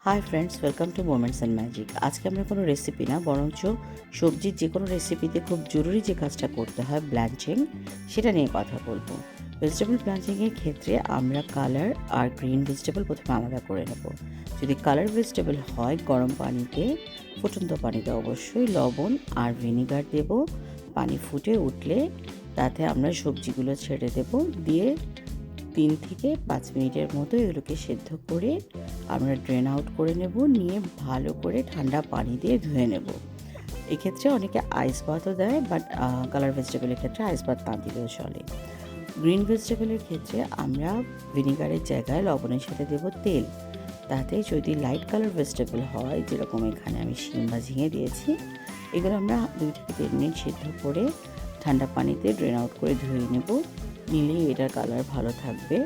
Hi friends, welcome to moments and magic. আজকে আমরা কোনো রেসিপি না, বরঞ্চ সবজির যে কোনো রেসিপিতে খুব জরুরি যে কাজটা করতে হয় ব্ল্যাঞ্চিং, সেটা নিয়ে কথা বলবো। ভেজিটেবল ব্ল্যাঞ্চিংয়ের ক্ষেত্রে আমরা কালার আর গ্রিন ভেজিটেবল প্রথমে আলাদা করে নেব। যদি কালার ভেজিটেবল হয়, গরম পানিতে, ফুটন্ত পানিতে অবশ্যই লবণ আর ভিনিগার দেব। পানি ফুটে উঠলে তাতে আমরা সবজিগুলো ছেড়ে দেব, দিয়ে 3 থেকে 5 মিনিটের মতো এগুলোকে সেদ্ধ করে আমরা ড্রেন আউট করে নেব। নিয়ে ভালো করে ঠান্ডা পানি দিয়ে ধুয়ে নেব। এক্ষেত্রে অনেকে আইস বাথও দেয়, বাট কালার ভেজিটেবলের ক্ষেত্রে আইস বাথ না দিলেও চলে। গ্রিন ভেজিটেবলের ক্ষেত্রে আমরা ভিনিগারের জায়গায় লবণের সাথে দেব তেল। তাতে যদি লাইট কালার ভেজিটেবল হয়, যেরকম এখানে আমি শিম বা ঝিঙে দিয়েছি, এগুলো আমরা 2 থেকে 3 মিনিট সেদ্ধ করে ঠান্ডা পানিতে ড্রেন আউট করে ধুয়ে নেব। নিলেই এটার কালার ভালো থাকবে।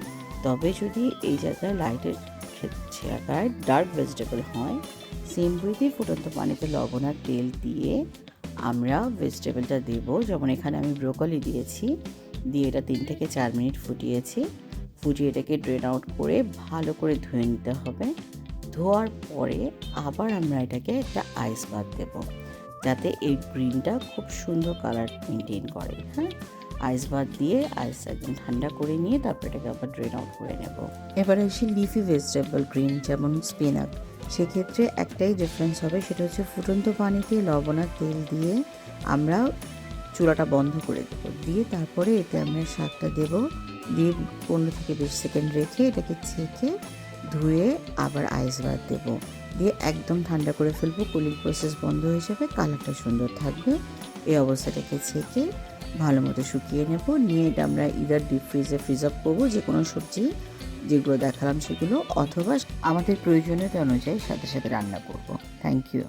তবে যদি এই জায়গায় লাইটের জায়গায় ডার্ক ভেজিটেবল হয়, সেম বুঝি ফুটন্ত পানিতে লবণ আর তেল দিয়ে আমরা ভেজিটেবলটা দেব। যেমন এখানে আমি ব্রোকলি দিয়েছি, দিয়ে এটা 3 থেকে 4 মিনিট ফুটিয়েছি। ফুটিয়ে এটাকে ড্রেন আউট করে ভালো করে ধুয়ে নিতে হবে। ধোয়ার পরে আবার আমরা এটাকে একটা আইস বাথ দেবো, যাতে এই গ্রিনটা খুব সুন্দর কালার মেনটেন করে। আইস বাথ দিয়ে আইস একদম ঠান্ডা করে নিয়ে তারপর এটাকে আবার ড্রেন আউট করে নেব। এবারে আসি লিফি ভেজিটেবল গ্রিন, যেমন স্পিনাচ। সেক্ষেত্রে একটাই ডিফারেন্স হবে, সেটা হচ্ছে ফুটন্ত পানিতে লবণ আর তেল দিয়ে আমরা চুলাটা বন্ধ করে দেবো, দিয়ে তারপরে এতে আমরা শাকটা দেবো, দিয়ে 15 থেকে 20 সেকেন্ড রেখে এটাকে ছেঁকে ধুয়ে আবার আইস বাথ দেবো, দিয়ে একদম ঠান্ডা করে ফেলবো। কুলিং প্রসেস বন্ধ হয়ে যাবে, কালারটা সুন্দর থাকবে। এই অবস্থাটাকে ছেঁকে ভালো মতো শুকিয়ে নেব। নিয়ে এটা আমরা ইদার ডিপ ফ্রিজে ফ্রিজ আপ করবো, যে কোনো সবজি যেগুলো দেখালাম সেগুলো, অথবা আমাদের প্রয়োজনীয়তা অনুযায়ী সাথে সাথে রান্না করব। Thank you.